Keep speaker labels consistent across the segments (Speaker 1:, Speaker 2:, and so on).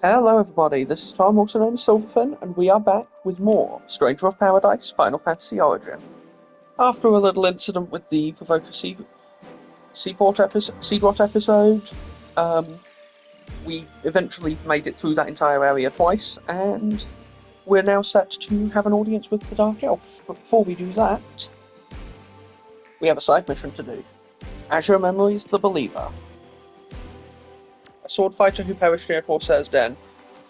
Speaker 1: Hello everybody, this is Tom, also known as Silverfin, and we are back with more Stranger of Paradise Final Fantasy Origin. After a little incident with the Provoker Seaport episode, um, we eventually made it through that entire area twice, and we're now set to have an audience with the Dark Elf. But before we do that, we have a side mission to do. Azure Memories the Believer. A sword fighter who perished near Corsair's Den.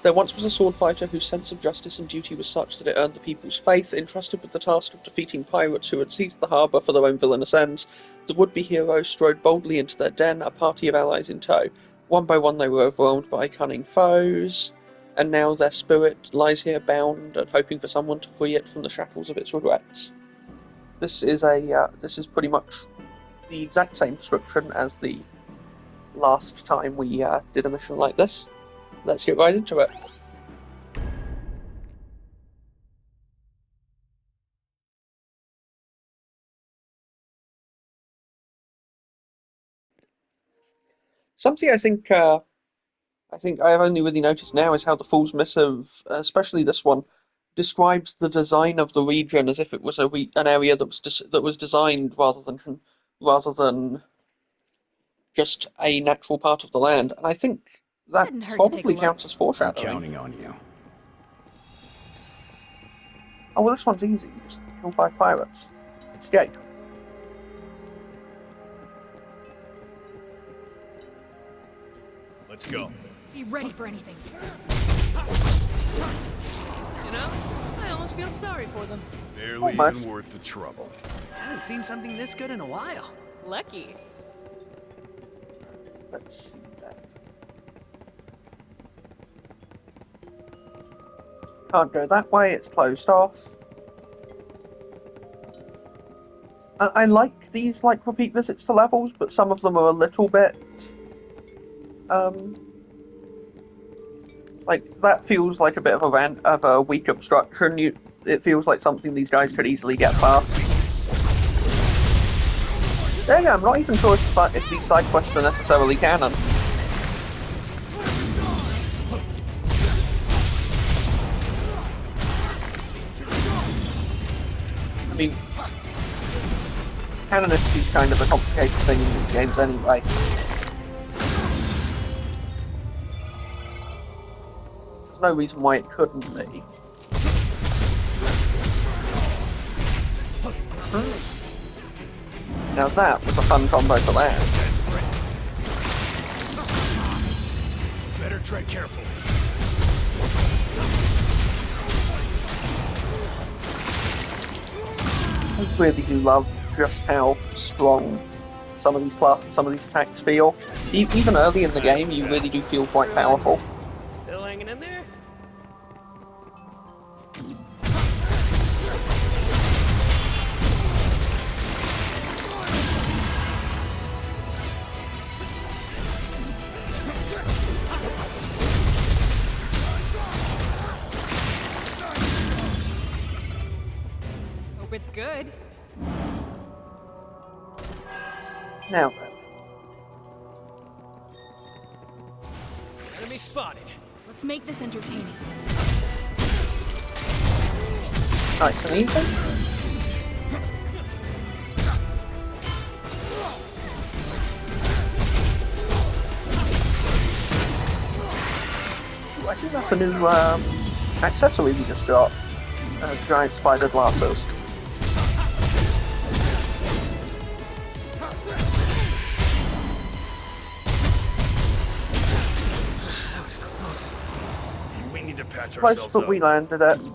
Speaker 1: There once was a sword fighter whose sense of justice and duty was such that it earned the people's faith. Entrusted with the task of defeating pirates who had seized the harbour for their own villainous ends, the would-be heroes strode boldly into their den, a party of allies in tow. One by one they were overwhelmed by cunning foes, and now their spirit lies here bound and hoping for someone to free it from the shackles of its regrets. This is pretty much the exact same description as the last time we did a mission like this. Let's get right into it. Something I think I have only really noticed now is how the Fool's Missive, especially this one, describes the design of the region as if it was an area that was designed rather than just a natural part of the land, and I think that
Speaker 2: Couldn't hurt to take a
Speaker 1: probably
Speaker 2: look.
Speaker 1: counts as
Speaker 3: I'm
Speaker 1: foreshadowing.
Speaker 3: counting on you.
Speaker 1: Oh well, this one's easy. You just kill 5 pirates. Escape.
Speaker 3: Let's go.
Speaker 2: Be ready for anything.
Speaker 4: You know, I almost feel sorry for them.
Speaker 3: Barely
Speaker 1: Almost.
Speaker 3: even worth the trouble.
Speaker 4: I haven't seen something this good in a while.
Speaker 2: Lucky.
Speaker 1: Let's see that. Can't go that way. It's closed off. I like these repeat visits to levels, but some of them are a little bit that feels like a bit of a weak obstruction. It feels like something these guys could easily get past. There you go. I'm not even sure if these side quests are necessarily canon. I mean, canonicity kind of a complicated thing in these games anyway. There's no reason why it couldn't be. Now that was a fun combo to land.
Speaker 3: Better tread carefully.
Speaker 1: I really do love just how strong some of these attacks feel. Even early in the game, you really do feel quite powerful.
Speaker 4: Still hanging in there?
Speaker 2: Hope it's good.
Speaker 1: Now then,
Speaker 4: Enemy spotted.
Speaker 2: Let's make this entertaining.
Speaker 1: nice and easy. Ooh, I think that's a new accessory we just got. Giant spider glasses.
Speaker 4: That was close.
Speaker 3: We need to patch
Speaker 1: Close,
Speaker 3: ourselves
Speaker 1: but
Speaker 3: up.
Speaker 1: we landed it.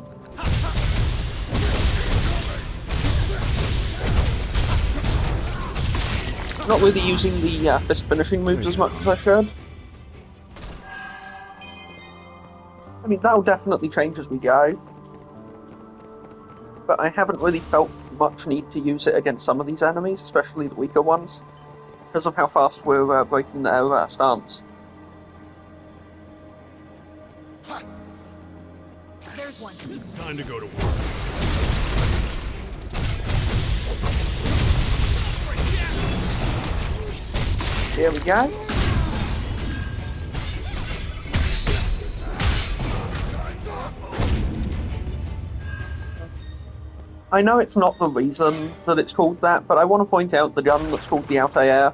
Speaker 1: Not really using the fist finishing moves as much as I should. I mean, that'll definitely change as we go. But I haven't really felt much need to use it against some of these enemies, especially the weaker ones, because of how fast we're breaking their stance.
Speaker 2: There's one.
Speaker 3: Time to go to work.
Speaker 1: Here we go. I know it's not the reason that it's called that, but I want to point out the gun that's called the Altair,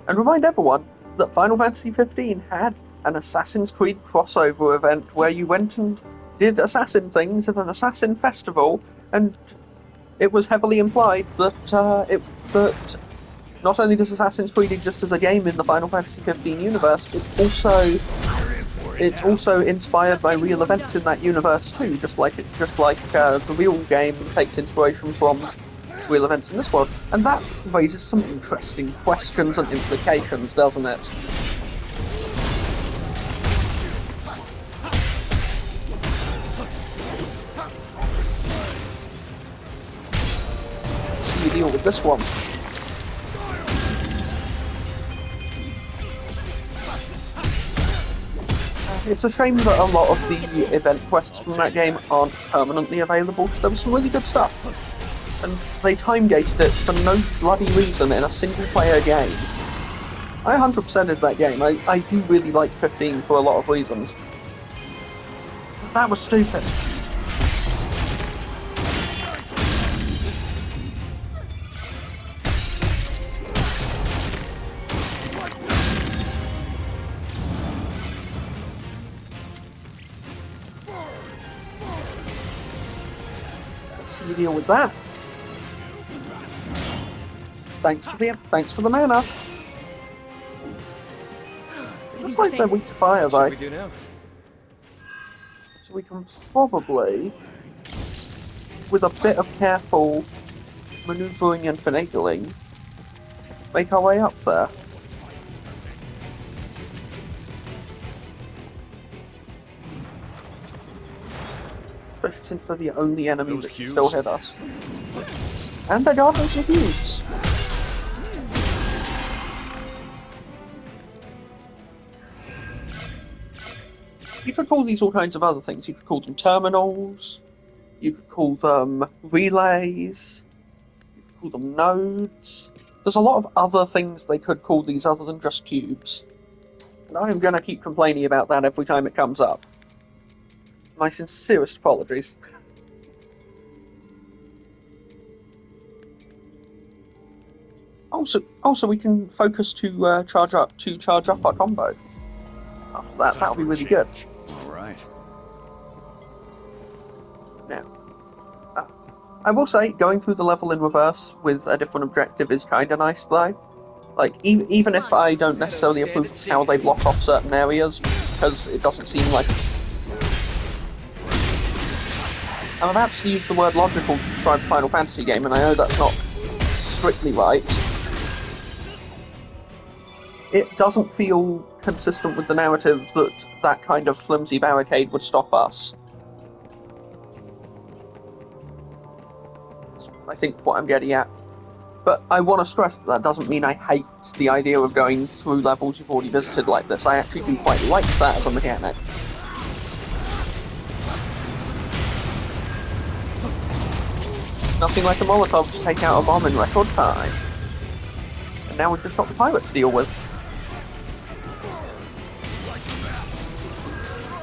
Speaker 1: and remind everyone that Final Fantasy XV had an Assassin's Creed crossover event where you went and did assassin things at an assassin festival, and it was heavily implied that that not only does Assassin's Creed exist as a game in the Final Fantasy XV universe, it's also inspired by real events in that universe too, just like the real game takes inspiration from real events in this world, and that raises some interesting questions and implications, doesn't it? So you deal with this one. It's a shame that a lot of the event quests from that game aren't permanently available, because there was some really good stuff. And they time-gated it for no bloody reason in a single-player game. I 100%ed that game. I do really like 15 for a lot of reasons. But that was stupid. So you deal with that. Thanks for the mana. Looks like they're weak to fire though.
Speaker 4: What should we do now?
Speaker 1: So we can probably, with a bit of careful manoeuvring and finagling, make our way up there. Especially since they're the only enemy
Speaker 3: Those
Speaker 1: that can
Speaker 3: cubes?
Speaker 1: still hit us. And they got those cubes. You could call these all kinds of other things. You could call them terminals. You could call them relays. You could call them nodes. There's a lot of other things they could call these other than just cubes. And I'm going to keep complaining about that every time it comes up. My sincerest apologies. Also, we can focus to charge up our combo. After that, that'll be really good.
Speaker 3: All right.
Speaker 1: Now, I will say, going through the level in reverse with a different objective is kind of nice, though. Like, even if I don't necessarily approve of how they block off certain areas, because it doesn't seem like... I'm about to use the word logical to describe a Final Fantasy game, and I know that's not strictly right. It doesn't feel consistent with the narrative that that kind of flimsy barricade would stop us. That's, I think, what I'm getting at. But I want to stress that that doesn't mean I hate the idea of going through levels you've already visited like this. I actually do quite like that as a mechanic. Nothing like a Molotov to take out a bomb in record time. And now we've just got the pirate to deal with.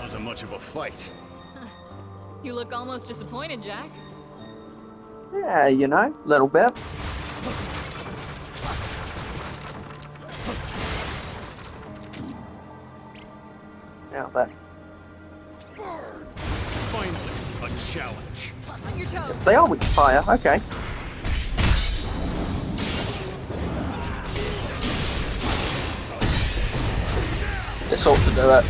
Speaker 3: Wasn't much of a fight.
Speaker 2: You look almost disappointed, Jack.
Speaker 1: Yeah, you know, little bit. Now then.
Speaker 3: Finally, a challenge.
Speaker 2: On your toes.
Speaker 1: They are weak to fire, okay. This ought to do it.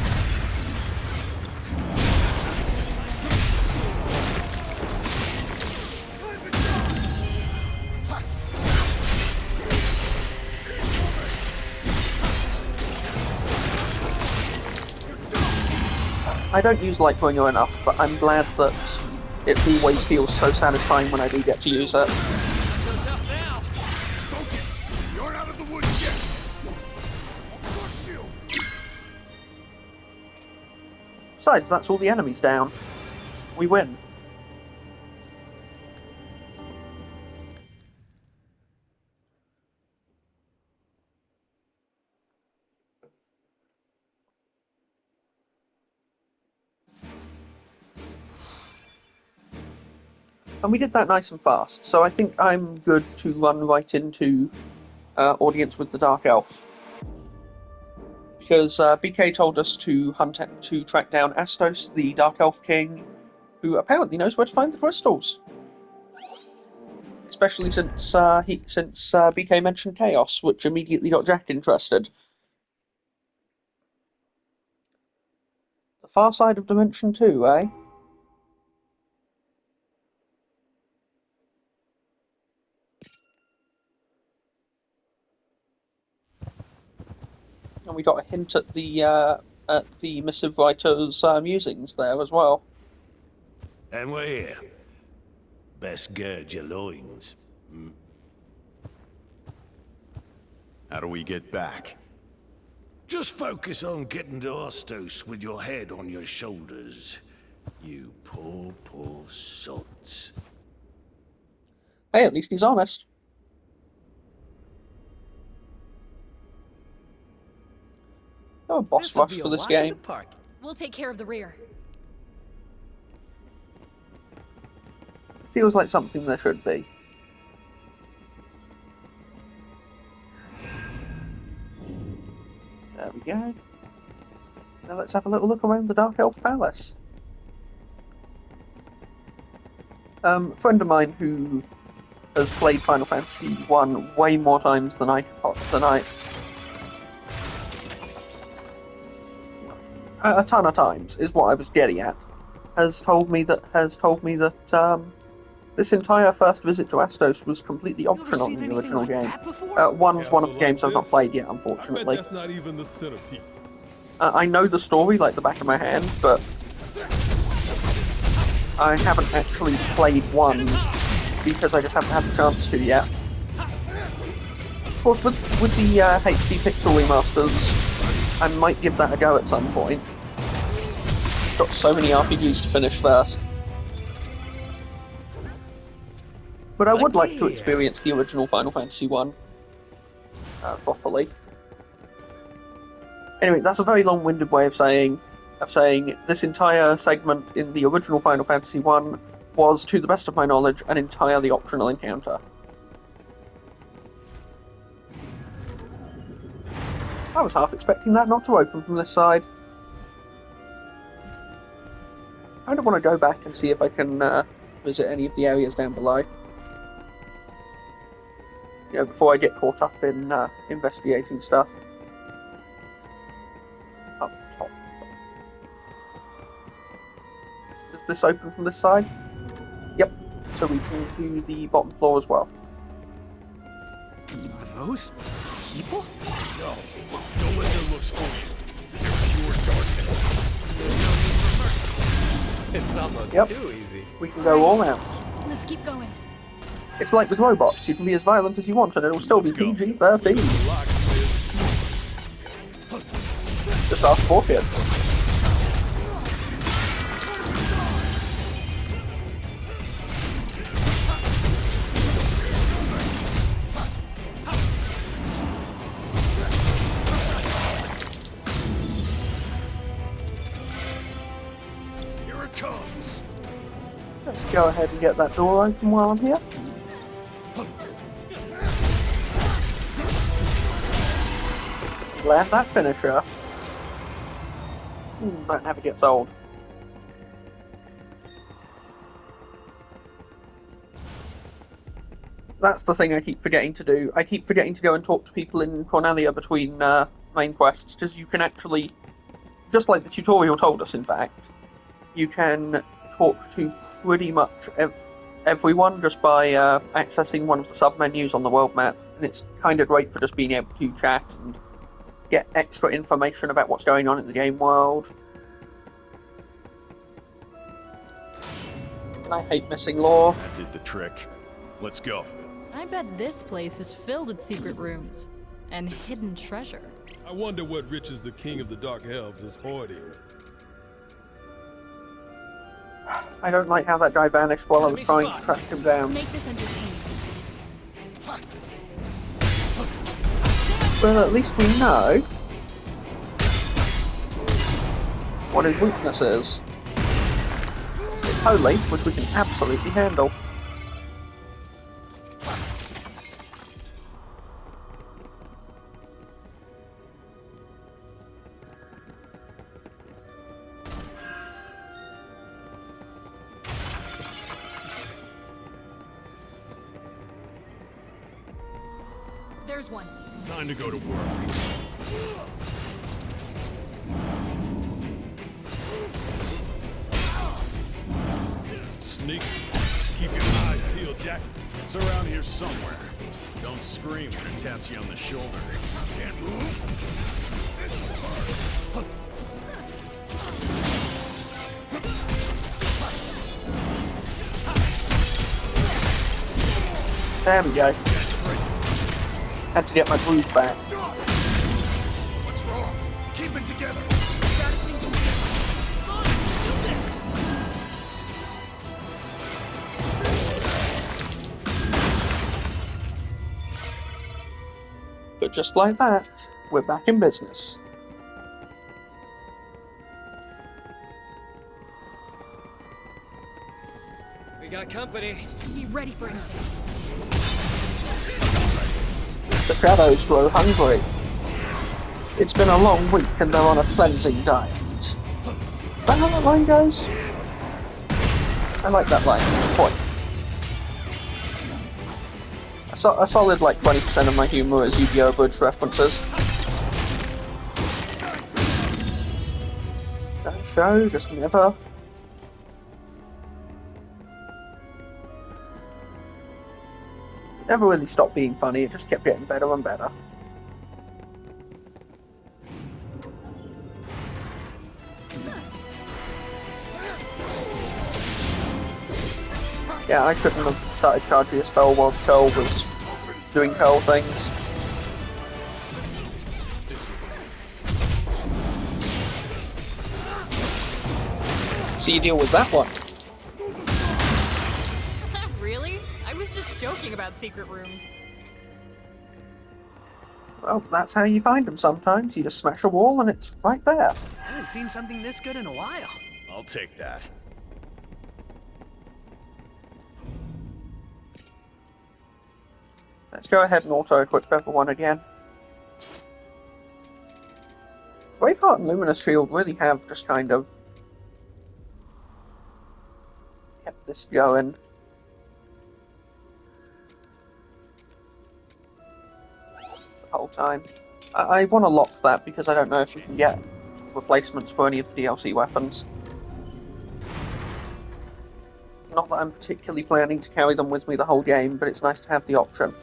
Speaker 1: I don't use Lightbringer enough, but I'm glad that it always feels so satisfying when I do get to use it.
Speaker 4: So tough now.
Speaker 3: Focus! You're out of the woods yet! Push you!
Speaker 1: Besides, that's all the enemies down. We win. And we did that nice and fast, so I think I'm good to run right into audience with the Dark Elf. Because BK told us to track down Astos, the Dark Elf King, who apparently knows where to find the crystals. Especially since BK mentioned Chaos, which immediately got Jack interested. The far side of Dimension 2, eh? And we got a hint at the missive writer's musings there as well.
Speaker 3: And we're here. Best gird your loins.
Speaker 5: How do we get back?
Speaker 3: Just focus on getting to Astos with your head on your shoulders. You poor, poor sods.
Speaker 1: Hey, at least he's honest. No boss
Speaker 4: This'll
Speaker 1: rush
Speaker 4: be
Speaker 1: for
Speaker 4: a
Speaker 1: this
Speaker 4: walk in
Speaker 1: game.
Speaker 4: the park.
Speaker 2: We'll take care of the rear.
Speaker 1: Feels like something there should be. There we go. Now let's have a little look around the Dark Elf Palace. Friend of mine who has played Final Fantasy 1 way more times than I a ton of times is what I was getting at, has told me that this entire first visit to Astos was completely optional in the original game. One's one of the games I've not played yet, unfortunately.
Speaker 6: That's not even the centerpiece.
Speaker 1: I know the story like the back of my hand, but I haven't actually played one because I just haven't had the chance to yet. Of course, with the HD Pixel remasters, I might give that a go at some point. It's got so many RPGs to finish first. But I would like to experience the original Final Fantasy 1 properly. Anyway, that's a very long-winded way of saying this entire segment in the original Final Fantasy 1 was, to the best of my knowledge, an entirely optional encounter. I was half expecting that not to open from this side. I don't want to go back and see if I can visit any of the areas down below. You know, before I get caught up in investigating stuff. Up top. Does this open from this side? Yep. So we can do the bottom floor as well.
Speaker 4: Are those people?
Speaker 3: No, don't let their looks fool you. They're pure darkness.
Speaker 4: It's almost
Speaker 1: Yep.
Speaker 4: too easy.
Speaker 1: We can go all out.
Speaker 2: Let's keep going.
Speaker 1: It's like with robots, you can be as violent as you want and it'll still be PG-13. Just ask for kids.
Speaker 3: Here it comes.
Speaker 1: Let's go ahead and get that door open while I'm here. Land that finisher. That never gets old. That's the thing I keep forgetting to do. I keep forgetting to go and talk to people in Cornelia between main quests, because you can actually, just like the tutorial told us in fact, you can talk to pretty much everyone just by accessing one of the sub-menus on the world map, and it's kind of great for just being able to chat and get extra information about what's going on in the game world. And I hate missing lore.
Speaker 5: That did the trick. Let's go.
Speaker 2: I bet this place is filled with secret rooms and hidden treasure.
Speaker 6: I wonder what riches the king of the Dark Elves is hoarding.
Speaker 1: I don't like how that guy vanished while I was trying to track him down.
Speaker 2: Make this entertaining.
Speaker 1: Well, at least we know what his weakness is. It's holy, which we can absolutely handle.
Speaker 2: There's one.
Speaker 5: Time to go to work.
Speaker 6: Sneak. Keep your eyes peeled, Jack.
Speaker 5: It's around here somewhere. Don't scream when it taps you on the shoulder. Can't move?
Speaker 1: There we go. Had to get my groove back.
Speaker 3: What's wrong? Keep it together.
Speaker 1: But just like that, we're back in business.
Speaker 4: We got company.
Speaker 2: Be ready for anything.
Speaker 1: The shadows grow hungry. It's been a long week and they're on a cleansing diet. Is that how that line goes? I like that line, it's the point. A solid like 20% of my humour is Yu-Gi-Oh! Bridge references. That show just never... never really stopped being funny, it just kept getting better and better. Yeah, I shouldn't have started charging a spell while Curl was doing Curl things. So you deal with that one.
Speaker 2: Really? I was just joking about secret rooms.
Speaker 1: Well, that's how you find them sometimes. You just smash a wall and it's right there.
Speaker 4: I haven't seen something this good in a while.
Speaker 5: I'll take that.
Speaker 1: Let's go ahead and auto-equip level 1 again. Braveheart and Luminous Shield really have just kind of kept this going. The whole time. I want to lock that because I don't know if we can get replacements for any of the DLC weapons. Not that I'm particularly planning to carry them with me the whole game, but it's nice to have the option.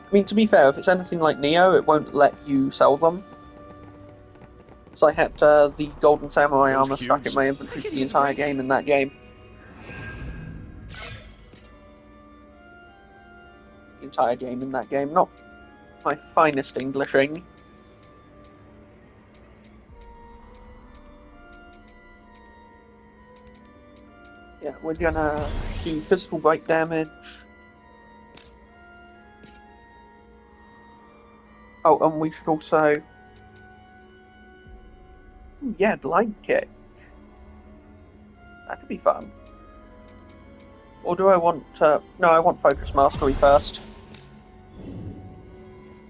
Speaker 1: I mean, to be fair, if it's anything like Neo, it won't let you sell them. So I had the Golden Samurai armor stuck in my inventory for the entire game in that game. The entire game in that game, not my finest Englishing. Yeah, we're gonna do physical bite damage. Oh, and we should also... Ooh, yeah, Line Kick. That could be fun. Or do I want... no, I want Focus Mastery first.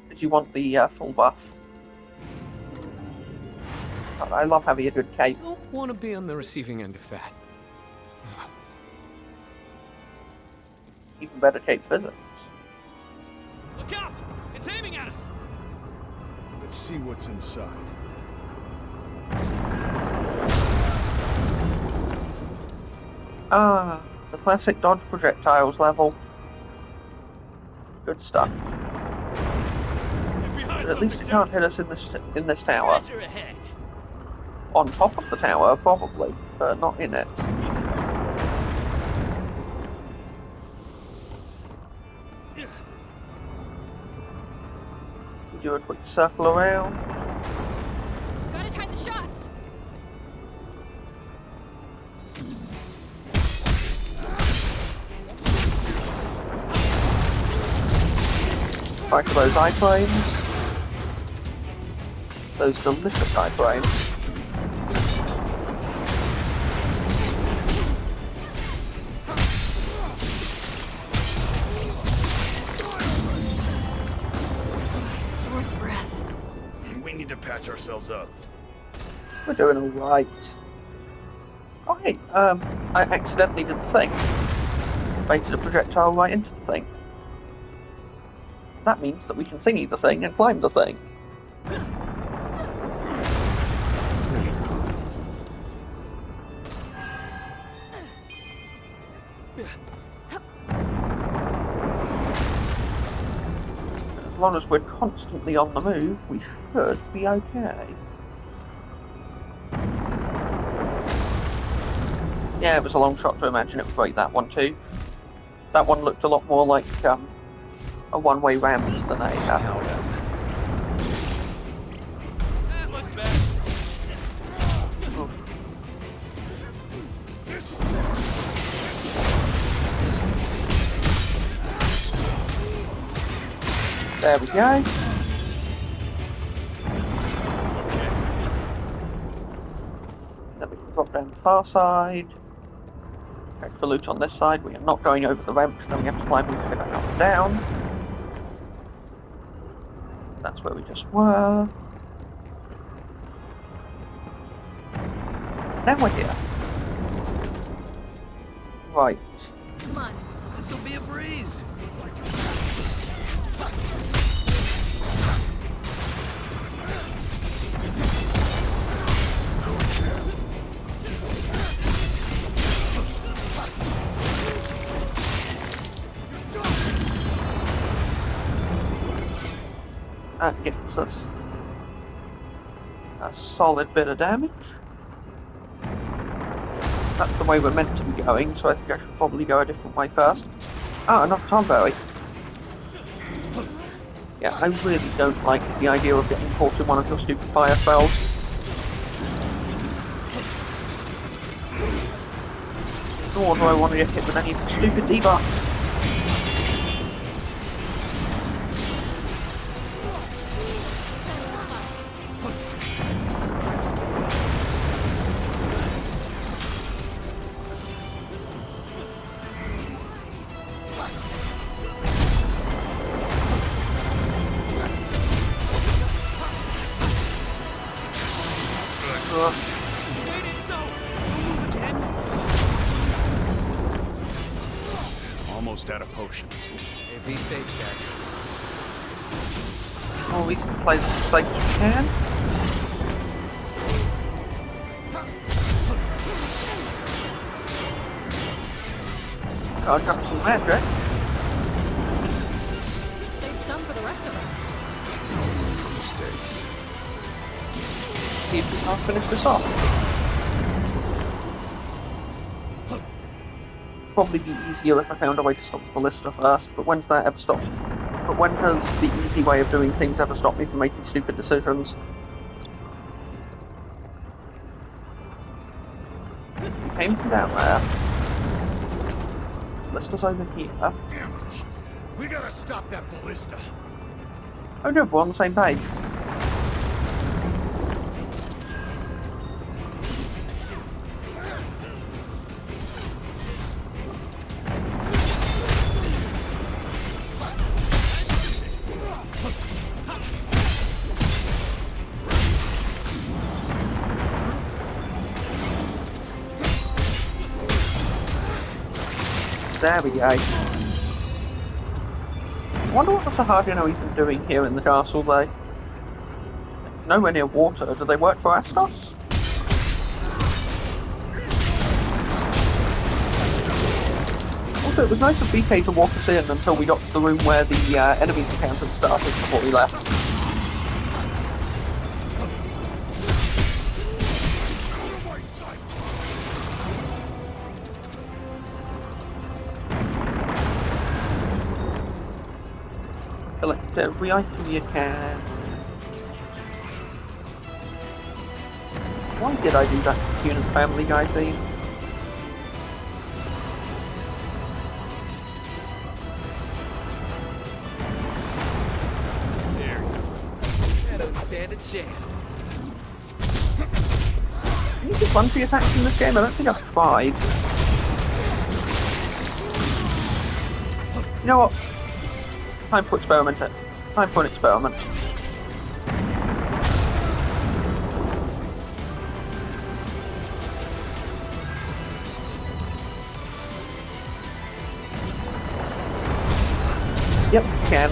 Speaker 1: Because you want the full buff. God, I love having a good cape.
Speaker 4: Don't want to be on the receiving end of that.
Speaker 1: Even better cape physics.
Speaker 4: Look out! It's aiming at us!
Speaker 5: Let's see what's inside.
Speaker 1: Ah, the classic dodge projectiles level. Good stuff. But at least it can't hit us in this tower.
Speaker 4: Ahead.
Speaker 1: On top of the tower, probably, but not in it. We do a quick circle around.
Speaker 2: Gotta time the shots.
Speaker 1: Try for those iframes. Those delicious iframes.
Speaker 2: Sword breath.
Speaker 5: We need to patch ourselves up.
Speaker 1: We're doing alright. Oh hey, I accidentally did the thing. Baited a projectile right into the thing. that means that we can thingy the thing and climb the thing. As long as we're constantly on the move, we should be okay. Yeah, it was a long shot to imagine it would break that one too. That one looked a lot more like a one-way ramp than a...
Speaker 4: That looks bad.
Speaker 1: Oof. There we go. Then we can drop down the far side. Check for loot on this side. We are not going over the ramp because then we have to climb all the way back up and down. That's where we just were. Now we're here. Right.
Speaker 4: Come on, this will be a breeze.
Speaker 1: That gets us a solid bit of damage. That's the way we're meant to be going, so I think I should probably go a different way first. Ah, another Tomberry. Yeah, I really don't like the idea of getting caught in one of your stupid fire spells. Nor do I want to get hit with any of the stupid debuffs.
Speaker 4: Made it so. We'll move again.
Speaker 5: Almost out of potions.
Speaker 4: Hey, be safe, guys.
Speaker 1: Well, we can play this as safe as we can. Charge up some magic.
Speaker 2: Save some for the rest of us.
Speaker 5: For mistakes.
Speaker 1: See if we can't finish this off. Probably be easier if I found a way to stop the ballista first, but when's that ever stopped? But when has the easy way of doing things ever stopped me from making stupid decisions? If we came from down there, ballista's over here.
Speaker 5: Damn it. We gotta stop that ballista.
Speaker 1: Oh no, we're on the same page. There we go. I wonder what the Sahagin are even doing here in the castle, though. It's nowhere near water. Do they work for Astos? Also, it was nice of BK to walk us in until we got to the room where the enemies encountered started before we left. Collect every item you can. Why did I do that to the tune of the Family Guy theme?
Speaker 4: There. I don't stand a chance.
Speaker 1: Can you do bungee attacks in this game? I don't think I've tried. You know what? Time for experiment. Time for an experiment. Yep, can.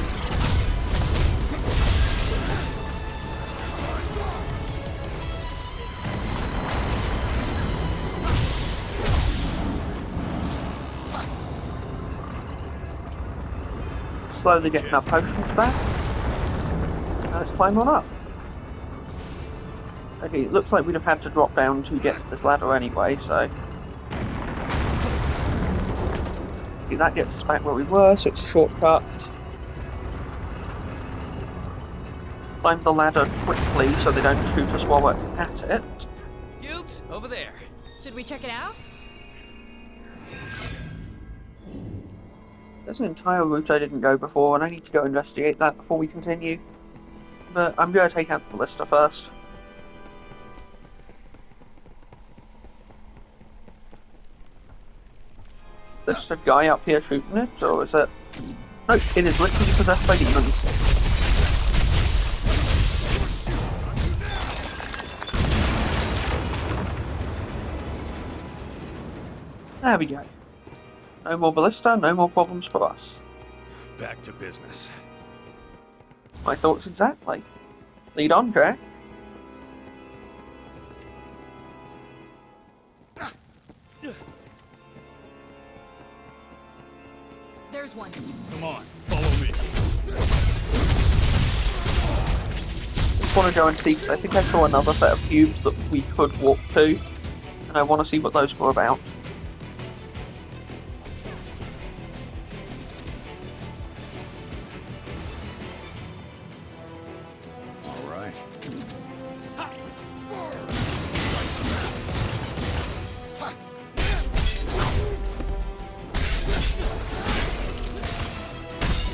Speaker 1: slowly getting our potions back. And let's climb on up. Okay, it looks like we'd have had to drop down to get to this ladder anyway, so... Okay, that gets us back where we were, so it's a shortcut. Climb the ladder quickly so they don't shoot us while we're at it.
Speaker 4: Cubes, over there.
Speaker 2: Should we check it out?
Speaker 1: There's an entire route I didn't go before, and I need to go investigate that before we continue. But I'm going to take out the ballista first. There's just a guy up here shooting it, or is it... No, it is literally possessed by demons. There we go. No more ballista, no more problems for us.
Speaker 5: Back to business.
Speaker 1: My thoughts exactly. Lead on, Jack.
Speaker 2: There's one.
Speaker 5: Come on, follow me.
Speaker 1: Just want to go and see, because I think I saw another set of cubes that we could walk to, and I want to see what those were about.
Speaker 5: All right.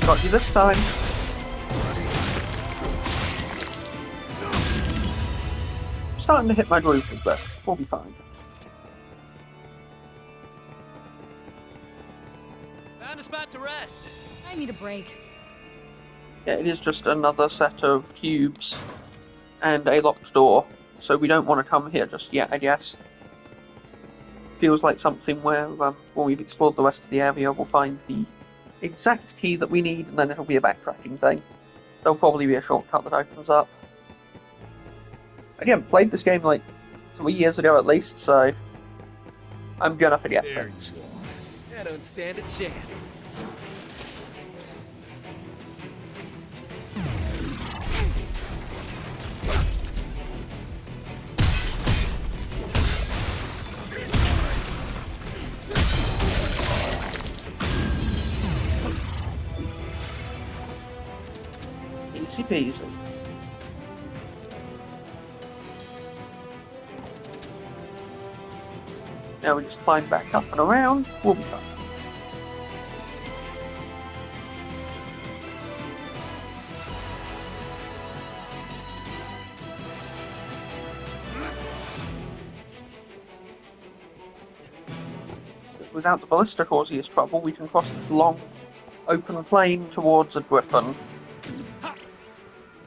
Speaker 1: Got you this time. I'm starting to hit my groove with this. We'll be fine.
Speaker 4: Found a spot to rest.
Speaker 2: I need a break.
Speaker 1: Yeah, it is just another set of cubes and a locked door, so we don't want to come here just yet, I guess. Feels like something where, when we've explored the rest of the area, we'll find the exact key that we need, and then it'll be a backtracking thing. There'll probably be a shortcut that opens up. I haven't played this game like 3 years ago at least, so I'm gonna forget
Speaker 4: There
Speaker 1: things.
Speaker 4: you are. I don't stand a chance.
Speaker 1: Easy peasy. Now we just climb back up and around, we'll be fine. Without the ballista causing us trouble, we can cross this long, open plain towards a griffin.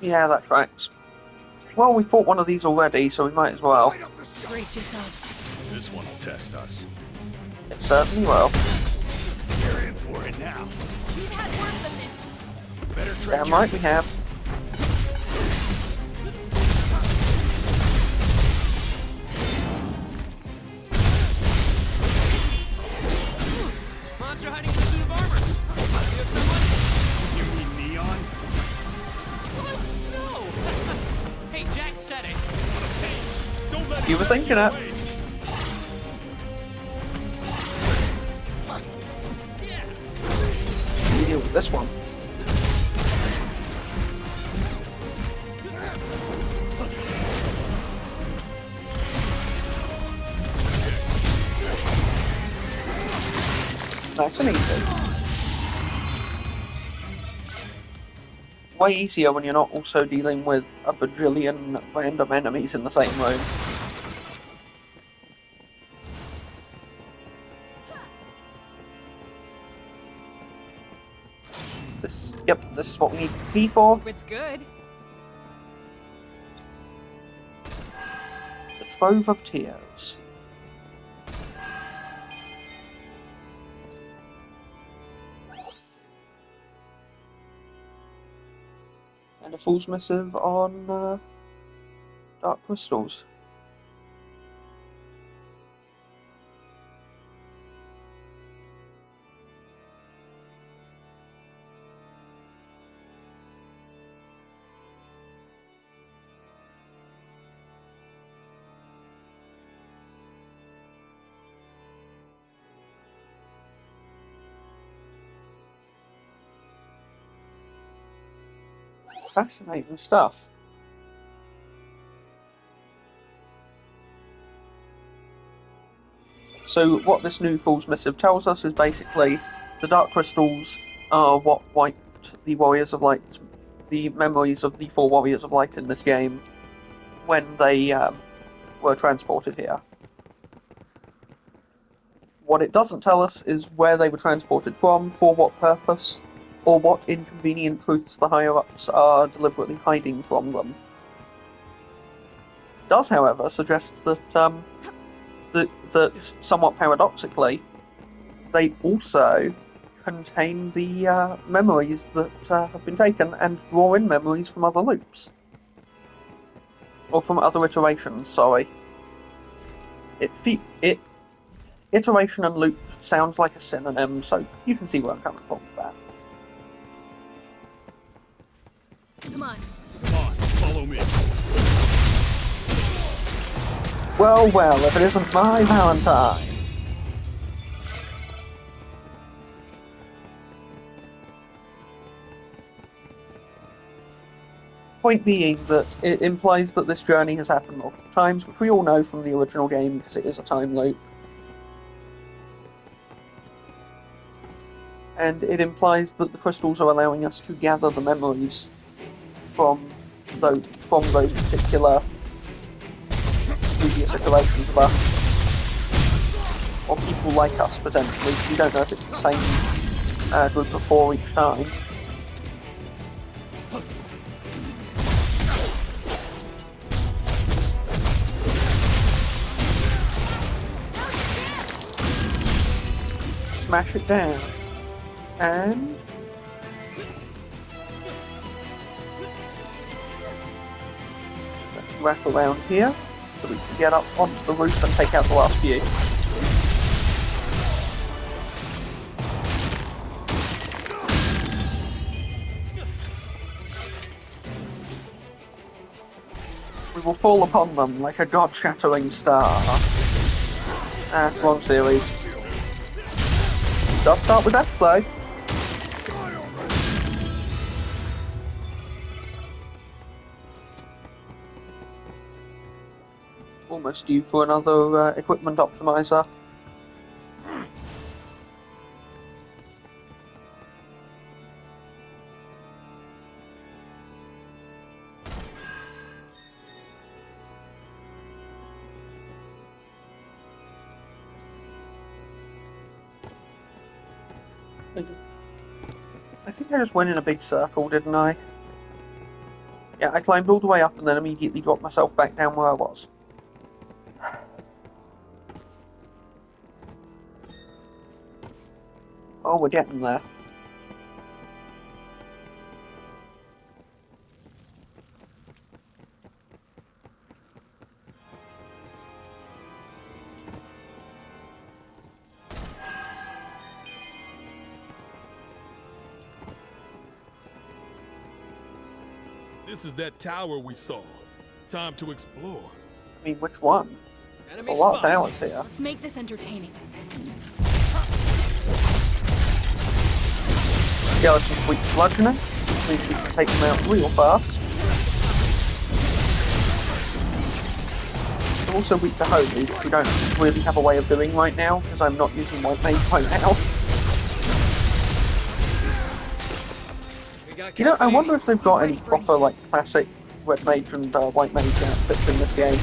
Speaker 1: Yeah, that tracks. Well, we fought one of these already, so we might as well.
Speaker 2: Brace yourselves.
Speaker 5: This one will test us.
Speaker 1: It certainly will.
Speaker 5: You're in for it now.
Speaker 2: We've had worse than this.
Speaker 5: Better train
Speaker 1: Damn
Speaker 5: your...
Speaker 1: right we have.
Speaker 4: Monster hiding in a suit of armor. You have someone?
Speaker 5: You mean Neon?
Speaker 4: What? No. Hey, Jack said it. Hey, don't let
Speaker 1: You were thinking it.
Speaker 4: Yeah.
Speaker 1: We deal with this one. Nice and easy. Way easier when you're not also dealing with a bajillion random enemies in the same room. This is what we need the key for.
Speaker 2: It's good.
Speaker 1: The Trove of Tears. And a Fool's Missive on Dark Crystals. Fascinating stuff. So what this new Fool's Missive tells us is basically the Dark Crystals are what wiped the Warriors of Light, the memories of the 4 Warriors of Light in this game when they were transported here. What it doesn't tell us is where they were transported from, for what purpose, or what inconvenient truths the higher-ups are deliberately hiding from them. It does, however, suggest that, that somewhat paradoxically, they also contain the memories that have been taken and draw in memories from other loops. Or from other iterations, sorry. Iteration and loop sounds like a synonym, so you can see where I'm coming from with that.
Speaker 2: Come on.
Speaker 5: Come on, follow me.
Speaker 1: Well, well, if it isn't my Valentine. Point being that it implies that this journey has happened multiple times, which we all know from the original game because it is a time loop. And it implies that the crystals are allowing us to gather the memories from those particular previous iterations of us. Or people like us, potentially. We don't know if it's the same group of 4 each time. Smash it down. And let's wrap around here so we can get up onto the roof and take out the last few. We will fall upon them like a god-shattering star. Wrong series. Does start with F though. Almost due for another equipment optimizer. I think I just went in a big circle, didn't I? Yeah, I climbed all the way up and then immediately dropped myself back down where I was. Oh, we're getting there.
Speaker 6: This is that tower we saw. Time to explore.
Speaker 1: I mean, which one? There's a
Speaker 4: Enemy
Speaker 1: lot of
Speaker 4: spotted.
Speaker 1: towers here.
Speaker 2: Let's make this entertaining.
Speaker 1: Skeletons weak to bludgeoning, which means we can take them out real fast. They're also weak to holy, which we don't really have a way of doing right now, because I'm not using white mage right now.
Speaker 4: We got
Speaker 1: You know, I
Speaker 4: company.
Speaker 1: wonder if they've got any proper, like, classic red mage and white mage outfits in this game.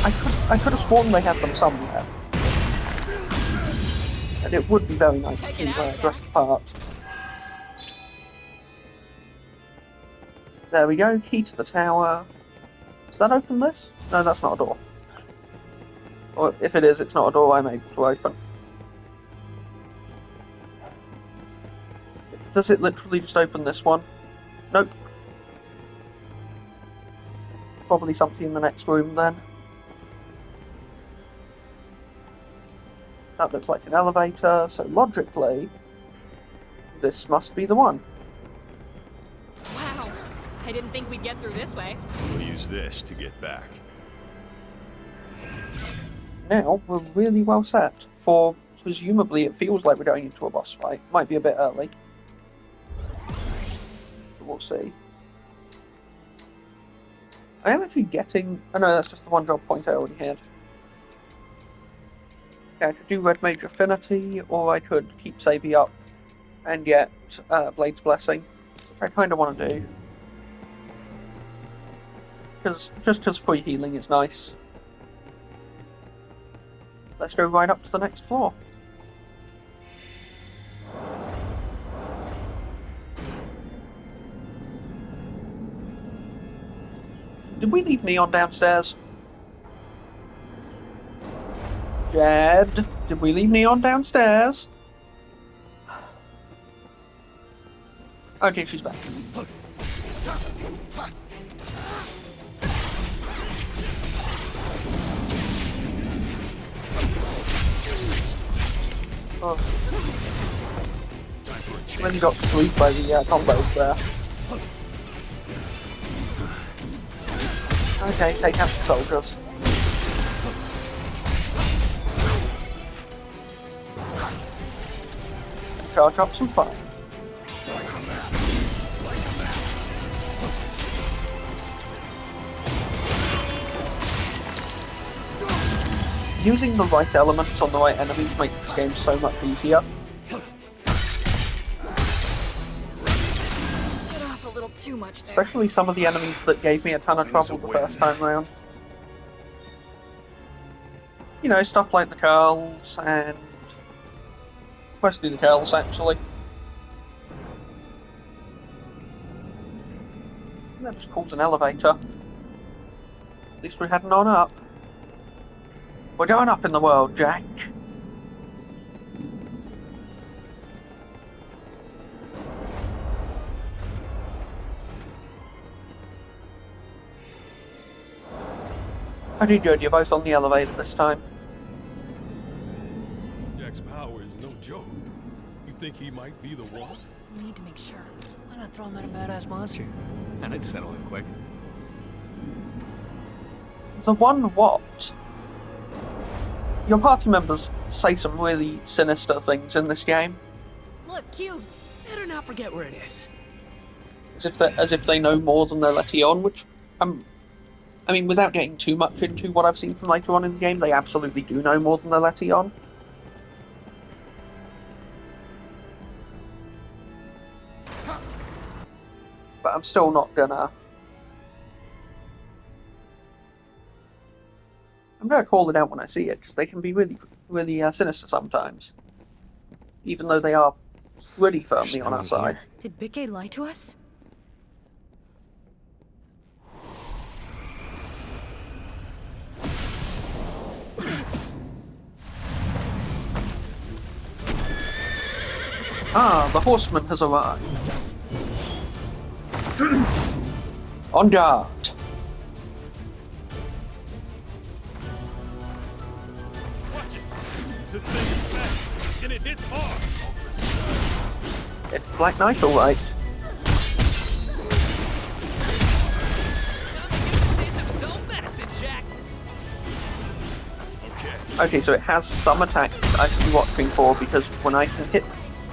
Speaker 1: I could have sworn they had them somewhere. And it would be very nice to dress the part. There we go, key to the tower. Does that open this? No, that's not a door. Or if it is, it's not a door I'm able to open. Does it literally just open this one? Nope. Probably something in the next room then. That looks like an elevator, so logically, this must be the one.
Speaker 2: Wow. I didn't think we'd get through this way.
Speaker 5: We'll use this to get back.
Speaker 1: Now, we're really well set for, presumably, it feels like we're going into a boss fight. Might be a bit early. But we'll see. I am actually getting... Oh no, that's just the one job point I already had. Yeah, I could do Red Mage Affinity, or I could keep Savvy up and get Blade's Blessing, which I kind of want to do. Just because free healing is nice. Let's go right up to the next floor. Did we leave Neon downstairs? Jed, did we leave Neon downstairs? Okay, she's back. Oh. Really got screwed by the combos there. Okay, take out some soldiers. Charge up some fire. Using the right elements on the right enemies makes this game so much easier.
Speaker 2: Bit off a little too much there.
Speaker 1: Especially some of the enemies that gave me a ton of trouble the first time round. You know, stuff like the curls and... mostly the curls, actually. That just calls an elevator. At least we're heading on up. We're going up in the world, Jack. Pretty good, you're both on the elevator this time.
Speaker 6: Jack's power is no joke. You think he might be the one?
Speaker 2: We need to make sure.
Speaker 4: Why not throw him at a badass monster? And I'd settle it quick.
Speaker 1: The one what? Your party members say some really sinister things in this game.
Speaker 2: Look, cubes.
Speaker 4: Better not forget where it is.
Speaker 1: As if they know more than they're letting on, which I mean, without getting too much into what I've seen from later on in the game, they absolutely do know more than they're letting on. But I'm still not gonna... I'm gonna call it out when I see it, because they can be really, really sinister sometimes. Even though they are really firmly on our side.
Speaker 2: Did Bikke lie to us?
Speaker 1: Ah, the horseman has arrived. On guard.
Speaker 6: Watch it! This thing is fast, and it hits hard!
Speaker 1: It's the Black Knight, alright.
Speaker 4: Taste of its own medicine, Jack.
Speaker 1: Okay, so it has some attacks that I should be watching for, because when I can hit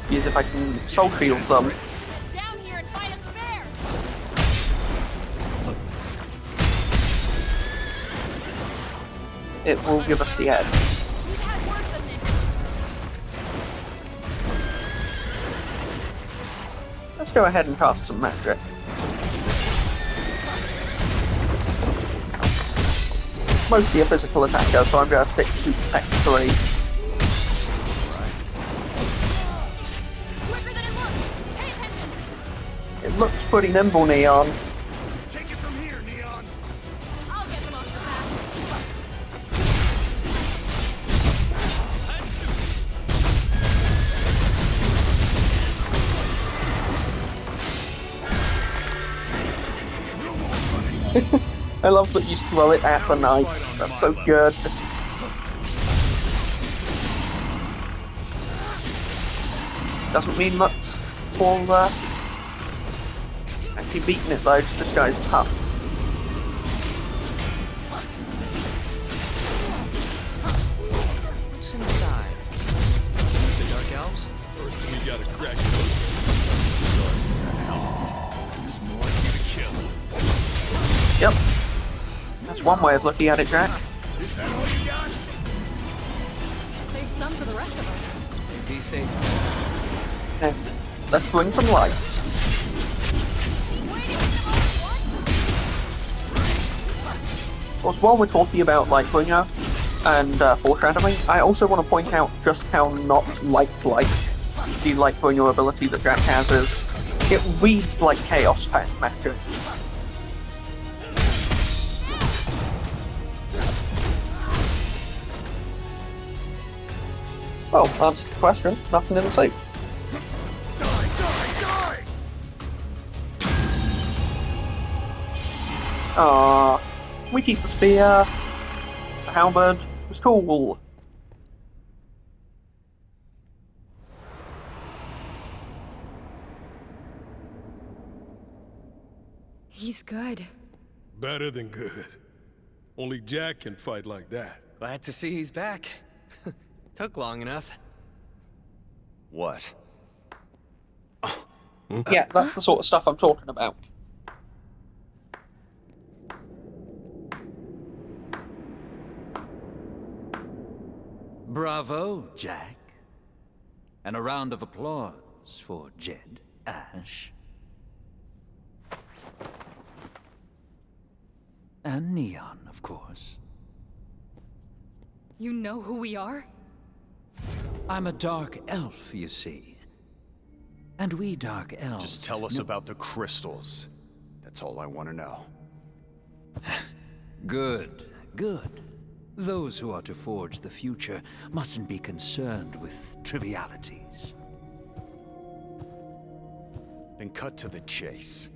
Speaker 1: these, if I can soul shield them,
Speaker 2: Down here and fight us fair!
Speaker 1: it will give us the edge.
Speaker 2: We've had worse than this.
Speaker 1: Let's go ahead and cast some magic. Mostly a physical attacker, so I'm going to stick to Tech 3.
Speaker 2: Quicker than it looks! Pay attention!
Speaker 1: It looks pretty nimble, Neon.
Speaker 5: Take it from here, Neon.
Speaker 2: I'll get them off the path.
Speaker 1: I love that you throw it at the knights. That's so good. Doesn't mean much for actually beating it though, 'cause this guy's tough.
Speaker 4: What's inside? The Dark Elves?
Speaker 6: First we gotta crack it open.
Speaker 5: There's more here to kill.
Speaker 1: Yep. That's one way of looking at it, Jack.
Speaker 5: Is that all you got?
Speaker 2: Save some for the rest of us.
Speaker 4: Be safe.
Speaker 1: Yeah. Let's bring some light. Of course, while we're talking about Lightbringer and foreshadowing, I also want to point out just how not light-like the Lightbringer ability that Jack has is. It reads like Chaos magic. Well, answers the question. Nothing in the soup.
Speaker 5: Die, die, die!
Speaker 1: We keep the spear. The halberd was cool.
Speaker 2: He's good.
Speaker 6: Better than good. Only Jack can fight like that.
Speaker 4: Glad to see he's back. Took long enough.
Speaker 5: What?
Speaker 1: Yeah, that's the sort of stuff I'm talking about.
Speaker 7: Bravo, Jack. And a round of applause for Jed, Ash, and Neon, of course.
Speaker 2: You know who we are?
Speaker 7: I'm a dark elf, you see. And we dark elves...
Speaker 5: Just tell us about the crystals. That's all I want to know.
Speaker 7: Good, good. Those who are to forge the future mustn't be concerned with trivialities.
Speaker 5: Then cut to the chase.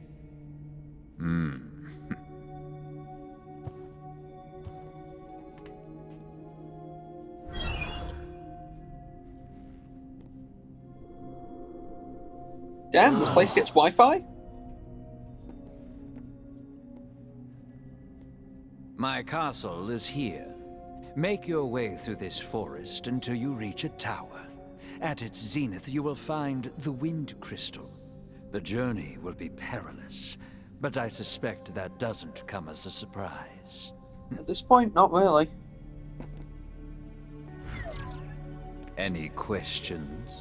Speaker 1: Damn, this place gets Wi-Fi?
Speaker 7: My castle is here. Make your way through this forest until you reach a tower. At its zenith, you will find the Wind Crystal. The journey will be perilous, but I suspect that doesn't come as a surprise.
Speaker 1: At this point, not really.
Speaker 7: Any questions?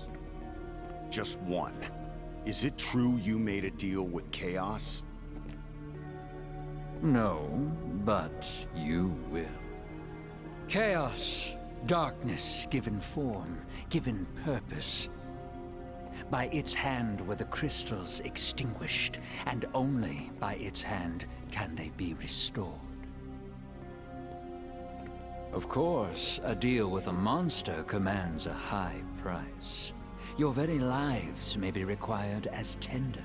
Speaker 5: Just one. Is it true you made a deal with Chaos?
Speaker 7: No, but you will. Chaos, darkness given form, given purpose. By its hand were the crystals extinguished, and only by its hand can they be restored. Of course, a deal with a monster commands a high price. Your very lives may be required as tender.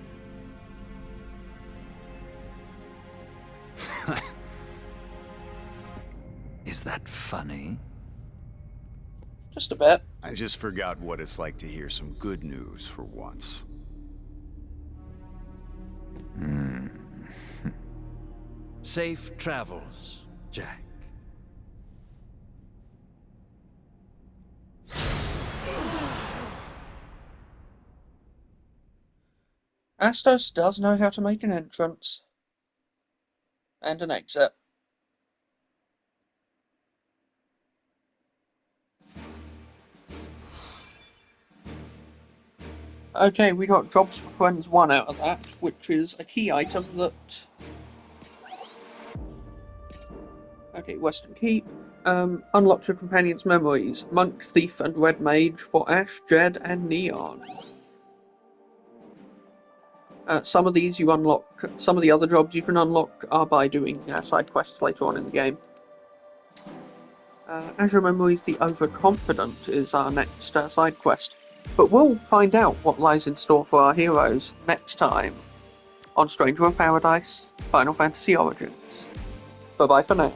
Speaker 7: Is that funny?
Speaker 1: Just a bit.
Speaker 5: I just forgot what it's like to hear some good news for once.
Speaker 7: Safe travels, Jack.
Speaker 1: Astos does know how to make an entrance. And an exit. Okay, we got Jobs for Friends 1 out of that, which is a key item that... Okay, Western Keep. Unlock your companion's memories. Monk, Thief, and Red Mage for Ash, Jed, and Neon. Some of these you unlock, some of the other jobs you can unlock are by doing side quests later on in the game. As your memories, the Overconfident is our next side quest. But we'll find out what lies in store for our heroes next time on Stranger of Paradise, Final Fantasy Origins. Bye-bye for now.